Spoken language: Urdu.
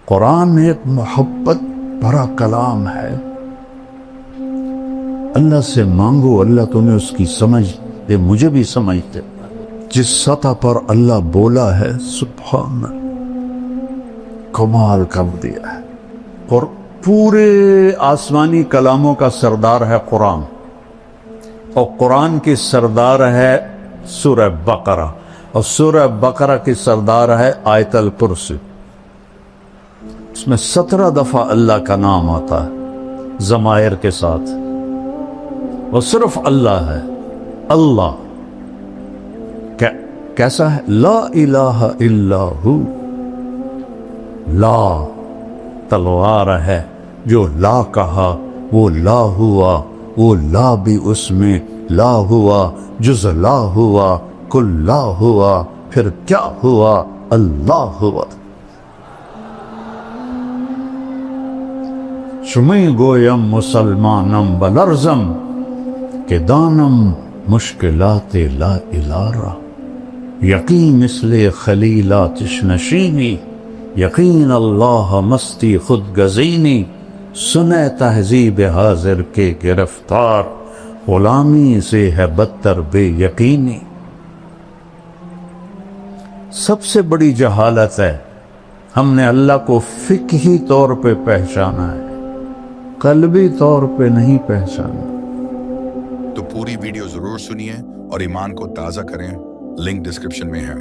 قرآن ایک محبت بھرا کلام ہے. اللہ سے مانگو، اللہ تمہیں اس کی سمجھ دے، مجھے بھی سمجھ دے. جس سطح پر اللہ بولا ہے سبحان کمال کر دیا ہے. اور پورے آسمانی کلاموں کا سردار ہے قرآن، اور قرآن کی سردار ہے سورہ بقرہ، اور سورہ بقرہ کی سردار ہے آیت الکرسی. اس میں 17 دفعہ اللہ کا نام آتا ہے ضمائر کے ساتھ، وہ صرف اللہ ہے. اللہ کیسا ہے؟ لا الہ الا ہو. لا تلوار ہے، جو لا کہا وہ لا ہوا، وہ لا بھی اس میں لا ہوا، جز لا ہوا، کل لا ہوا، پھر کیا ہوا؟ اللہ ہوا. شمی گویم مسلمانم بلرزم کہ دانم مشکلات لا الارا. یقین مثل خلیلاتش نشینی، یقین اللہ مستی خود گزینی. سنے تہذیب حاضر کے گرفتار، غلامی سے ہے بدتر بے یقینی. سب سے بڑی جہالت ہے ہم نے اللہ کو فقہی طور پہ پہچانا ہے، قلبی طور پہ نہیں پہچانا. تو پوری ویڈیو ضرور سنیے اور ایمان کو تازہ کریں. لنک ڈسکرپشن میں ہے.